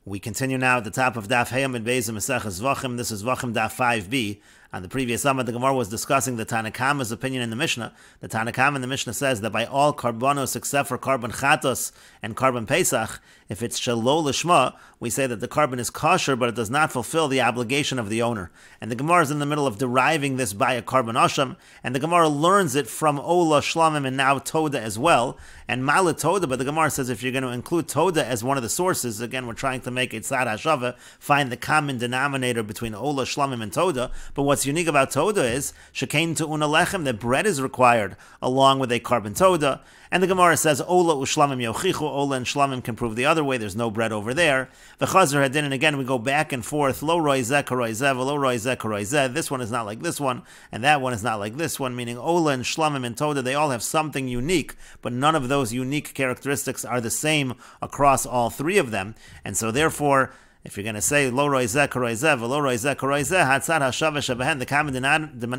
We continue now at the top of Daf Yomi Gemara Meseches Zevachim. This is Zevachim Daf 5b. On the previous Amud, the Gemara was discussing the Tanakama's opinion in the Mishnah. The Tanakama in the Mishnah says that by all karbanos except for carbon chatos and carbon pesach, if it's shalol lishma, we say that the carbon is kosher, but it does not fulfill the obligation of the owner. And the Gemara is in the middle of deriving this by a carbon asham, and the Gemara learns it from Ola, Shlamim, and now Toda as well, and Mala Toda, but the Gemara says if you're going to include Toda as one of the sources, again, we're trying to make a Tzad HaShava, find the common denominator between Ola, Shlamim, and Toda, but what's unique about Toda is, Shekain Tu'una Lechem, that bread is required along with a carbon Toda, and the Gemara says, Ola u'shlamim yochichu, Ola and shlamim can prove the other way, there's no bread over there. V'chazar hadin, and again we go back and forth, lo roizeh karoizeh, v'lo roizeh karoizeh, this one is not like this one, and that one is not like this one, meaning Ola and shlamim and Toda, they all have something unique, but none of those unique characteristics are the same across all three of them, and so therefore, if you're going to say lo roizeh karoizeh, v'lo roizeh karoizeh, hatzad hashava shabahen, the common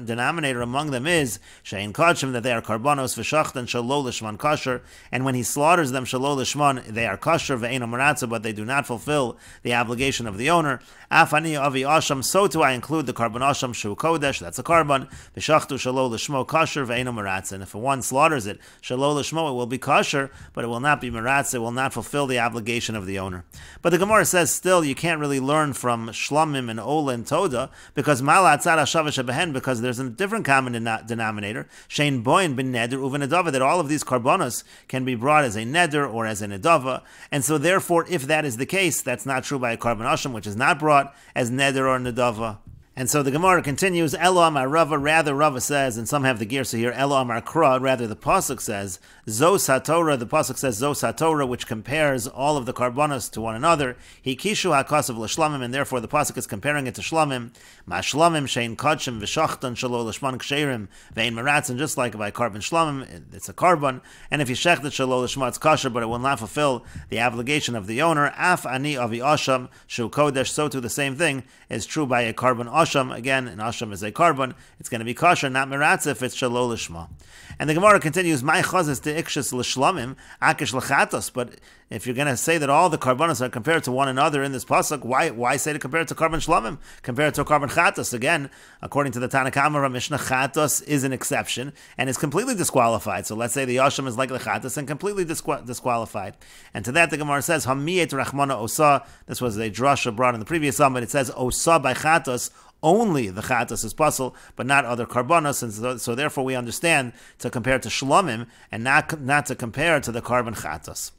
denominator among them is shein kodshim, that they are karbanos v'shachtan shalo lishman kosher, and when he slaughters them shalo lishman, they are kosher ve'eno maratza, but they do not fulfill the obligation of the owner. Afani avi asham, so too I include the carbon asham shu kodesh, that's a carbon, v'shachtu shalo lishmo kosher ve'eno maratza, and if one slaughters it shalo lishmo, it will be kosher, but it will not be maratza, it will not fulfill the obligation of the owner. But the Gemara says still you can't really learn from Shlamim and Ola and Toda because Mala Atzad HaShava Shebehen, because there's a different common denominator, Shein Boyin bin Neder Uven Nedava, that all of these karbonos can be brought as a Neder or as a Nedava, and so therefore if that is the case, that's not true by a carbon asham, which is not brought as Neder or Nedava. And so the Gemara continues, Elo Amar Rava, rather Rava says, and some have the Girsa here, Elo Amar Kra, rather the Pasuk says, Zos HaTorah, the Pasuk says Zos HaTorah, which compares all of the karbonos to one another, Hikishu HaKasav L'Shlamim, and therefore the Pasuk is comparing it to Shlamim, Ma Shlamim, Shein Kodshim, V'shachtan, Shalo L'Shman Ksherim, Ve'in Meratzin, just like by carbon Shlamim, it's a carbon, and if you shech it Shalo L'Shma, it's kosher, but it will not fulfill the obligation of the owner. Af Ani Avi Asham, Shu Kodesh, so too the same thing is true by a carbon asham. Again, an asham is a carbon. It's going to be kosher, not meratza, if it's shalol lishma. And the Gemara continues, my chazes to ikshas l'shlamim, akish l'chatos. But if you're going to say that all the karbonos are compared to one another in this pasuk, why say to compare it to carbon shlamim, compare it to a carbon chatos? Again, according to the Tanakama Mishnah, chatos is an exception and is completely disqualified. So let's say the asham is like the chatos and completely disqualified. And to that the Gemara says, hamiyet rachmana osa. This was a drasha brought in the previous Amud. It says osa by chatos. Only the chatos is puzzle, but not other karbonos, and so therefore we understand to compare to shlamim and not to compare to the carbon chatos.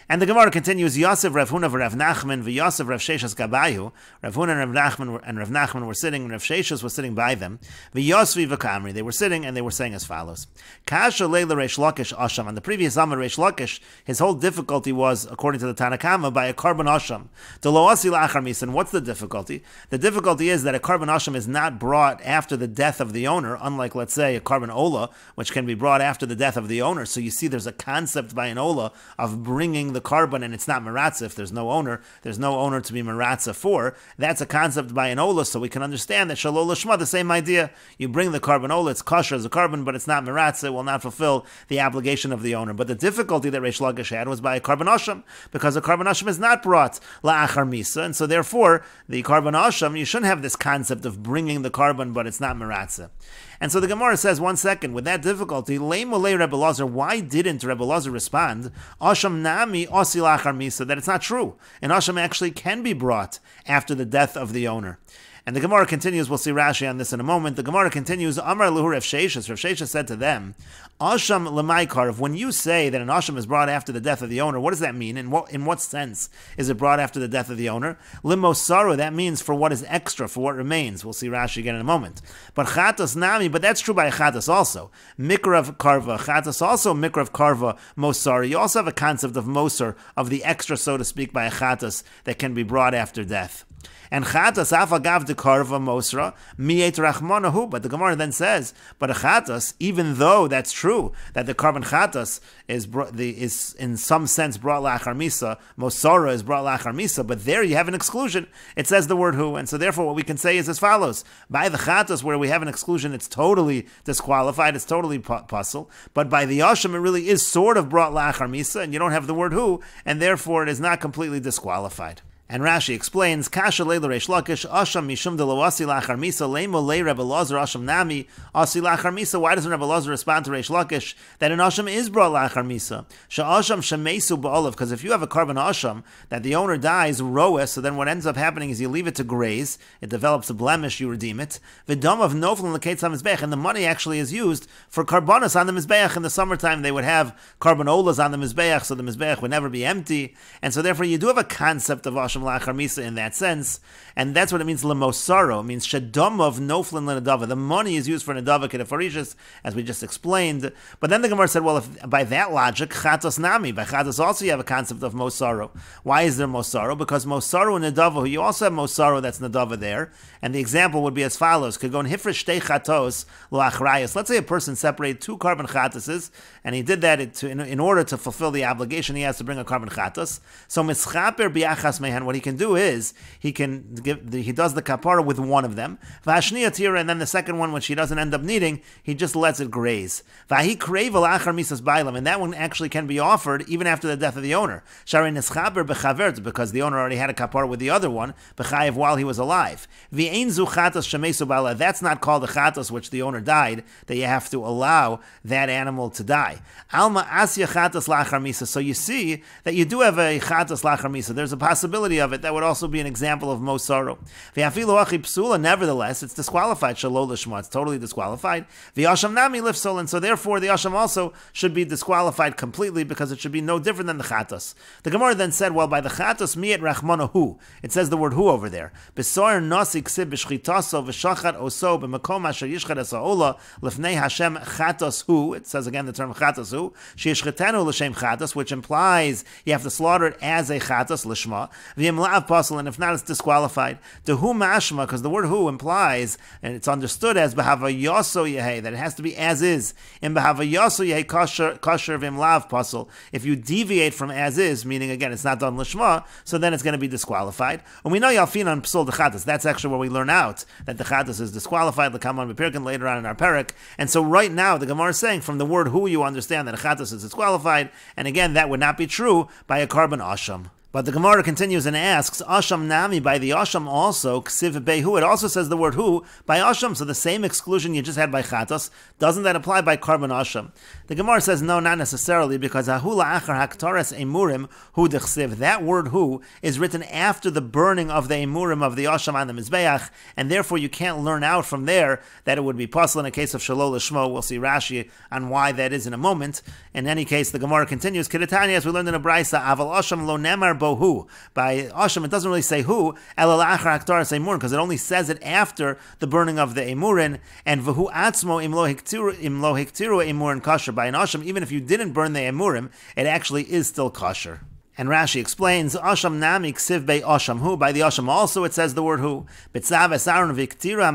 And the Gemara continues, Yosef, Rav Huna, Rav Nachman, V'Yosef, Rav Sheshas Gabayu. Rav Huna and Rav Nachman were sitting, and Rav Sheshas was sitting by them. V'Yosvi v'Kamri, they were sitting, and they were saying as follows. Kasha leila Reish Lakish Asham. On the previous Amud, Reish Lakish, his whole difficulty was, according to the Tanakama, by a carbon Asham. Delo asi la'achar misan. What's the difficulty? The difficulty is that a carbon Asham is not brought after the death of the owner, unlike, let's say, a carbon Ola, which can be brought after the death of the owner. So you see there's a concept by an Ola of bringing the carbon, and it's not maratza. If there's no owner to be maratza for. That's a concept by an ola, so we can understand that shalol lishma, the same idea. You bring the carbon ola, it's kosher as a carbon, but it's not maratza, it will not fulfill the obligation of the owner. But the difficulty that Reish Lakish had was by a carbon asham, because a carbon asham is not brought la'achar misa, and so therefore the carbon asham, you shouldn't have this concept of bringing the carbon, but it's not maratza. And so the Gemara says, one second, with that difficulty, Leimolei Rebbe Lazar, why didn't Rebbe Lazar respond, Asham Nami Osi Lachar Misa, that it's not true. An Asham actually can be brought after the death of the owner. And the Gemara continues, we'll see Rashi on this in a moment. The Gemara continues, Amar Luhu Rav Sheshas. Rav Sheshas said to them, Asham Lemaikarv, when you say that an Asham is brought after the death of the owner, what does that mean? In what sense is it brought after the death of the owner? Limosaru, that means for what is extra, for what remains. We'll see Rashi again in a moment. But Chatos Nami, but that's true by a Chatos also. Mikrav Karva, Chatos also Mikrav Karva Mosar. You also have a concept of Mosar, of the extra, so to speak, by a Chatos that can be brought after death. And chatas afagav de karva mosra miet rachmanahu. But the Gemara then says, but a chatas, even though that's true that the carbon chatas is in some sense brought lachar misa, mosara is brought lachar misa, but there you have an exclusion. It says the word hu, and so therefore what we can say is as follows: by the chatas where we have an exclusion, it's totally disqualified, it's totally puzzle. But by the asham, it really is sort of brought lachar misa, and you don't have the word hu, and therefore it is not completely disqualified. And Rashi explains, Kasha leila Reish Lakish, Asham mishum de loasi lachar misa, leimo le Rebbe Lazar, Asham nami, asi lachar misa. Why doesn't Rebbe Lazar respond to Reish Lakish that an Asham is brought lachar misa? Sha'asham shemesu ba'olav, because if you have a carbon Asham, that the owner dies, roa, so then what ends up happening is you leave it to graze, it develops a blemish, you redeem it. V'dam of nofel and l'ketz ha-mizbeach, and the money actually is used for karbonos on the mizbeach. In the summertime, they would have karbonolas on the mizbeach, so the mizbeach would never be empty, and so therefore you do have a concept of Asham lachar misa in that sense, and that's what it means lemosaro. It means shadam of noflin lenadava. The money is used for nadava kedefarishis, as we just explained. But then the Gemara said, well, if by that logic, chatos nami, by chatos also you have a concept of mosaro. Why is there mosaro? Because mosaro and nadava, you also have mosaro that's nadava there, and the example would be as follows: could go in hifresh shtei chatos loachrayas. Let's say a person separated two carbon chatases, and he did that in order to fulfill the obligation, he has to bring a carbon chatas. So mischaper biachas mehan, what he can do is he does the kapara with one of them, v'ashniya tira, and then the second one, which he doesn't end up needing, he just lets it graze. V'ahi kreiv alachar misas bailam, and that one actually can be offered even after the death of the owner. Shari nischaper b'chavert, because the owner already had a kapara with the other one, b'chayev, while he was alive. V'ein zu chatas shemesu bala, that's not called a chatas which the owner died, that you have to allow that animal to die. Alma asya chatas lachar misa. So you see that you do have a chatas lachar misa. There's a possibility of it. That would also be an example of mosaro. V'afilu achi psula, nevertheless, it's disqualified. Shalol lishma, it's totally disqualified. V'yasham nami lifsol, and so therefore the yasham also should be disqualified completely because it should be no different than the chatas. The Gemara then said, well, by the chatas miet rachmana hu. It says the word hu over there. Besoyer nasi ksib b'shchitaso v'shachat oso b'makom asher yishchat esaola lefnei Hashem chatas hu. It says again the term chatas hu. Sheishchetenu l'shem chatas, which implies you have to slaughter it as a chatas lishma. V'yimlav pasal, and if not, it's disqualified. The hu mashma, because the word hu implies, and it's understood as b'havayaso yehei, that it has to be as is. In b'havayaso yehei kosher v'imlav pasal. If you deviate from as is, meaning again it's not done lishma, so then it's going to be disqualified. And we know yalfin on psul the chatas. That's actually where we learn out that the chatas is disqualified. L'kamon b'pirkin later on in our parak. And so right now the Gemara is saying from the word hu you understand that a chatas is disqualified. And again, that would not be true by a carbon asham. But the Gemara continues and asks, Asham nami, by the Asham also, ksiv behu, it also says the word hu by Asham, so the same exclusion you just had by Chatas, doesn't that apply by Karban Asham? The Gemara says no, not necessarily, because ahu la'achar haktares emurim hu dechsiv, that word hu is written after the burning of the emurim of the Asham on the Mizbeach, and therefore you can't learn out from there that it would be possible in a case of Shalol Lishmo. We'll see Rashi on why that is in a moment. In any case, the Gemara continues, Kedetanya, as we learned in a Braisa, Aval Asham lo nemar bohu. By Asham, it doesn't really say who, because it only says it after the burning of the emurin, and v'hu atzmo im lo hiktiru emurin kosher. By an Asham, even if you didn't burn the emurim, it actually is still kosher. And Rashi explains, Asham nami ksiv bei Asham hu. By the Asham also it says the word hu. Betzav esaron v'ktira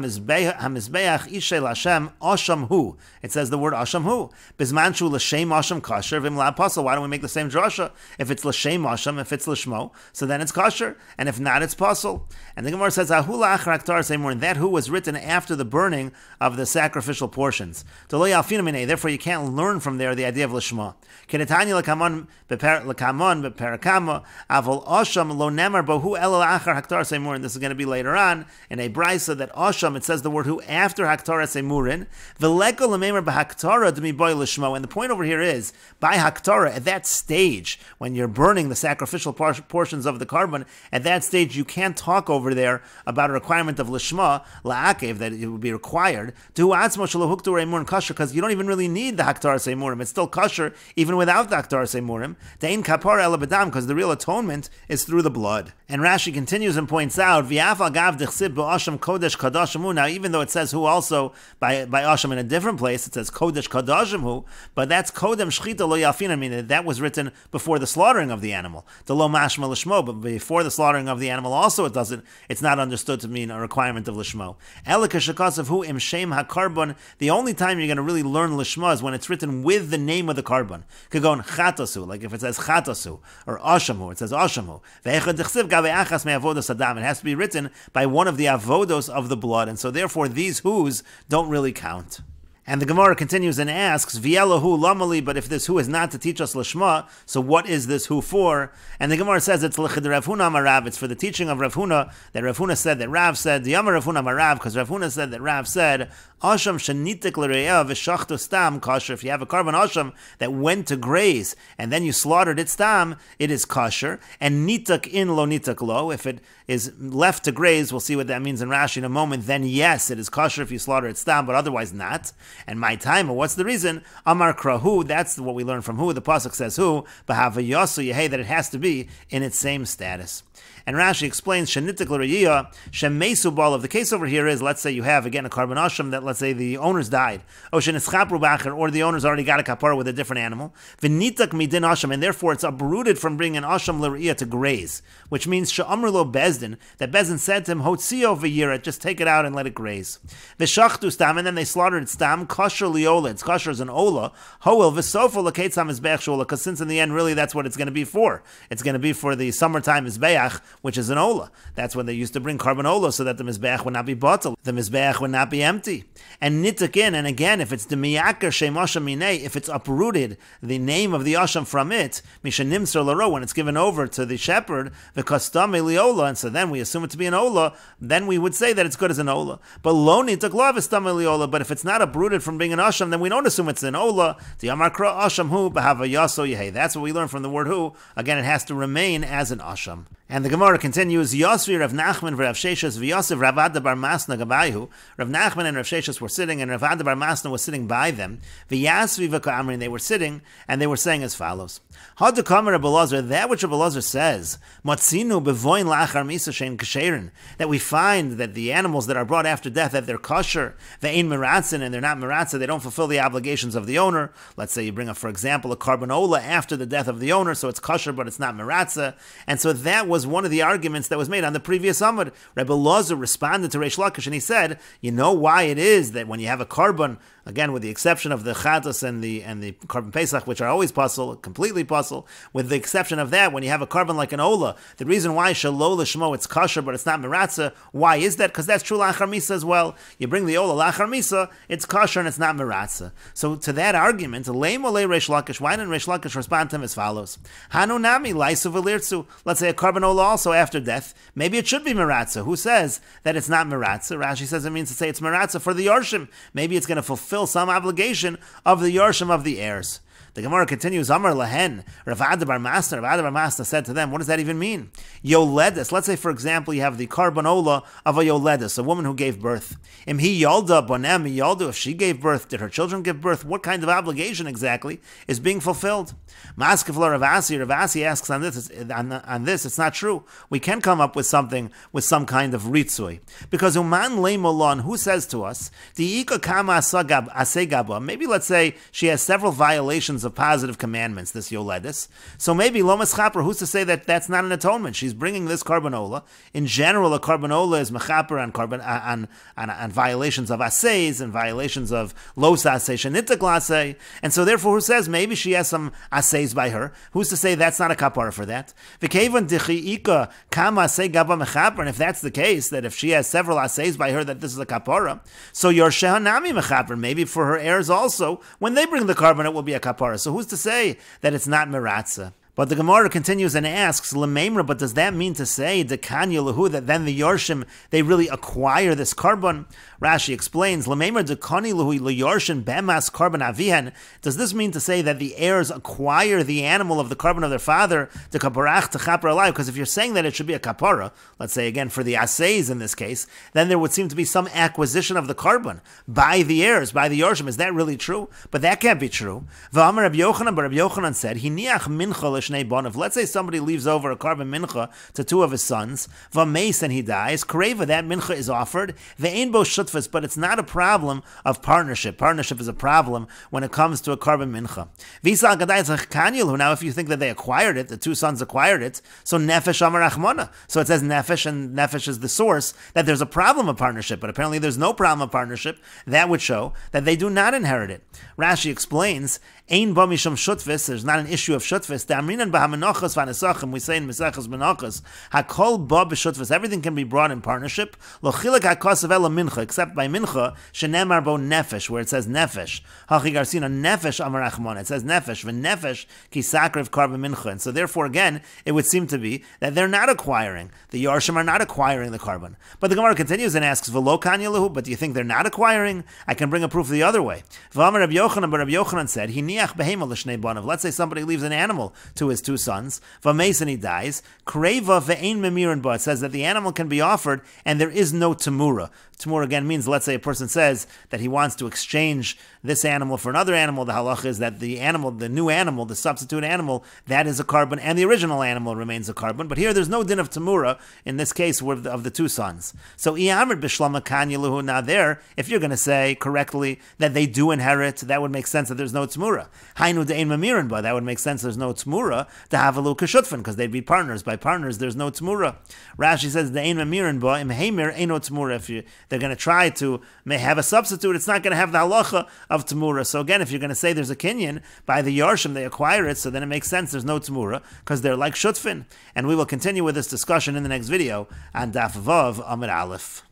hamizbeach ishe l'Hashem Asham hu. It says the word Asham hu. Bizmanchu l'shem Asham kosher v'imla pasal. Why don't we make the same drasha? If it's l'shem Asham, if it's l'shmo, so then it's kosher, and if not, it's pasal. And the Gemara says, Ahu la'achar aktar seymour, and that hu was written after the burning of the sacrificial portions. Therefore, you can't learn from there the idea of l'shma. Kedetanya l'kamon Parakama, Avol Asham lo nemar bohu el achar haktar seymurin. And this is going to be later on in a brisa that Asham, it says the word who after haktar seymurin. Veleko lememer b'haktara demi boy lishmo. And the point over here is by haktara, at that stage when you're burning the sacrificial portions of the carbon, at that stage you can't talk over there about a requirement of lishma la'akev, that it would be required to atzmo shelo huktur emurin kosher, because you don't even really need the haktar seymurim. It's still kosher even without the haktar seymurim. Dein kapara el bedam, because the real atonement is through the blood. And Rashi continues and points out, V'yaf agav dechsib b'asham kodesh kadashim hu. Now, even though it says who also by Asham in a different place, it says kodesh kadashim hu, but that's kodem shchita lo yafin. I mean, that was written before the slaughtering of the animal. The lo mashma l'shmo, but before the slaughtering of the animal also it's not understood to mean a requirement of l'shmo. Elika shekasav hu im shem hakarbon. The only time you're going to really learn l'shma is when it's written with the name of the carbon. Could go in chatasu, like if it says chatasu, or Ashamu, it says Ashamu. It has to be written by one of the avodos of the blood, and so therefore these who's don't really count. And the Gemara continues and asks, V'yelahu lamali, but if this who is not to teach us Lishma, so what is this who for? And the Gemara says it's L'chid Rav Huna Amar Rav, it's for the teaching of Rav Huna, that Rav Huna said that Rav said, the Amar Rav Huna Amar Rav, because Rav Huna said that Rav said, Asham shenitik l're'eh v'shachtu stam kosher. If you have a carbon asham that went to graze, and then you slaughtered its stam, it is kosher, and nitak in lo nitak lo, if it is left to graze, we'll see what that means in Rashi in a moment, then yes, it is kosher if you slaughter its stam, but otherwise not. And my time, what's the reason? Amar krahu, that's what we learn from who, the pasuk says who, bahava yasu yehei, that it has to be in its same status. And Rashi explains, shenitik l'riyah, shemesu bal, of the case over here is, let's say you have, again, a carbon asham that, let's say, the owners died, or shenitzchapru b'acher, or the owners already got a kapara with a different animal, v'nitak midin asham, and therefore it's uprooted from bringing an asham l'riyah to graze, which means she'amru lo bezdin, that Bezdin said to him, hotzio v'yira, just take it out and let it graze. V'shachtu stam, and then they slaughtered its stam, kosher liola, it's kosher as an ola, hoel v'sofa l'keitzam mizbeach shula, because since in the end, really, that's what it's going to be for. It's going to be for the summertime mizbeach, which is an ola. That's when they used to bring carbon ola so that the mizbeach would not be bottled, the mizbeach would not be empty. And nitakin, and again, if it's the miyakar shem asham minei, if it's uprooted, the name of the asham from it, mishanimser laro, when it's given over to the shepherd, the kastame liola, and so then we assume it to be an ola, then we would say that it's good as an ola. But lo nitak lo v'stame liola, but if it's not uprooted from being an asham, then we don't assume it's an ola. The amar kra asham hu b'hava yaso yehei. That's what we learn from the word hu. Again, it has to remain as an asham. And the Gemara continues, Yosvi Rav Nachman v'Rav Sheshes v'Yosef Rav Ada bar Masna gabayhu. Rav Nachman and Rav Sheshes were sitting, and Rav Ada bar Masna was sitting by them. V'Yasvi v'Ka'amrin, they were sitting, and they were saying as follows: Hadakamer Rabbi Elazar, that which Rabbi Elazar says, Matzinu bevoin lachar misa shein kasherin, that we find that the animals that are brought after death, that they're kosher, ve'ein meratzin, and they're not meratzah, they don't fulfill the obligations of the owner. Let's say you bring up, for example, a carbon ola after the death of the owner, so it's kosher, but it's not meratzah, and so that was one of the arguments that was made on the previous Amud. Rebbe Elazar responded to Reish Lakish and he said, you know why it is that when you have a carbon, again with the exception of the Chatas and the carbon Pesach, which are always puzzle, completely puzzle, with the exception of that, when you have a carbon like an Ola, the reason why Shalol Lishmo, it's kosher but it's not Meratzah, why is that? Because that's true Lachar Misa as well. You bring the Ola Lachar Misa, it's kosher and it's not Meratzah. So to that argument, Leim Olei Reish Lakish, why didn't Reish Lakish respond to him as follows? Hanu Nami Laisu Velirtzu, let's say a carbon Ola also after death, maybe it should be Meratzah. Who says that it's not Meratzah? Rashi says it means to say it's Meratzah for the Yorshim. Maybe it's going to fulfill some obligation of the Yorshim of the heirs. The Gemara continues, Amar Lahen, Rav Ada bar Masna. Rav Ada bar Masna said to them, what does that even mean? Yoledis. Let's say, for example, you have the carbon ola of a Yoledis, a woman who gave birth. Imhi Yolda Bonem Yoldu, if she gave birth, did her children give birth? What kind of obligation exactly is being fulfilled? Maskefla Ravasi. Ravasi asks on this, it's not true. We can come up with something, with some kind of ritzui. Because Uman Leimolon, who says to us, Diika Kama Asegaba, maybe let's say she has several violations of positive commandments, this Yoledis. So maybe Lomas Chaper, who's to say that that's not an atonement? She's bringing this carbanola. In general, a carbanola is mechaper on violations of aseis and violations of los asei shenitak lasei. And so therefore, who says maybe she has some aseis by her? Who's to say that's not a kapara for that? V'kevan dichiika kama asei gaba mechaper. And if that's the case, that if she has several aseis by her, that this is a kapara, so your shehanami mechaper, maybe for her heirs also, when they bring the carbon, it will be a kapara. So who's to say that it's not meratzah? But the Gemara continues and asks, Lememra, but does that mean to say, Dekanya Lahu, that then the Yorshim, they really acquire this carbon? Rashi explains, Lememra Dekani Lahu Yorshim Bemas carbon Avihan. Does this mean to say that the heirs acquire the animal of the carbon of their father, to Kaparach, to Chapra alive? Because if you're saying that it should be a kapara, let's say again for the Aseis in this case, then there would seem to be some acquisition of the carbon by the heirs, by the Yorshim. Is that really true? But that can't be true. V'amar Rabbi Yochanan, but Rabbi Yochanan said, Hiniach mincha. Let's say somebody leaves over a carbon mincha to two of his sons, v'meis, and he dies. Kareva, that mincha is offered. Ve'ein bo shutfas, but it's not a problem of partnership. Partnership is a problem when it comes to a carbon mincha. V'isal gadai tzachkanyilu. Now, if you think that they acquired it, the two sons acquired it, so nefesh amar achmona. So it says nefesh, and nefesh is the source that there's a problem of partnership. But apparently, there's no problem of partnership. That would show that they do not inherit it. Rashi explains, Ein ba mishum shutvis, there's not an issue of shutvis. Da'amrinan b'hamenochas v'anesachim, we say in Meseches menachas, hakol ba b'shutvis, everything can be brought in partnership. Lo chilek ha'kosav ela mincha, except by mincha, shenemar bo nefesh, where it says nefesh. Hachi garsina nefesh amar achmon, it says nefesh, v'nefesh ki sakriv karba mincha. And so therefore, again, it would seem to be that they're not acquiring, the Yarshim are not acquiring the carbon. But the Gemara continues and asks, v'lo kanya lahu, but do you think they're not acquiring? I can bring a proof the other way. V'amar Rabbi Yochanan, but Rabbi Yochanan said, let's say somebody leaves an animal to his two sons, and he dies. It says that the animal can be offered and there is no tamura. Tamura again means, let's say a person says that he wants to exchange this animal for another animal. The halach is that the animal, the new animal, the substitute animal, that is a carbon, and the original animal remains a carbon. But here there's no din of tamura in this case of the two sons. So now there, if you're going to say correctly that they do inherit, that would make sense that there's no tamura. That would make sense there's no tamura to have a little kashutfin, because they'd be partners. By partners, there's no tamura. Rashi says the ein mamirin ba im heimer eino tamura. If they're going to try to have a substitute, it's not going to have the halacha of tamura. So again, if you're going to say there's a kinyan by the yarshim, they acquire it, so then it makes sense there's no tamura because they're like shutfin. And we will continue with this discussion in the next video on Daf Vav Amud Aleph.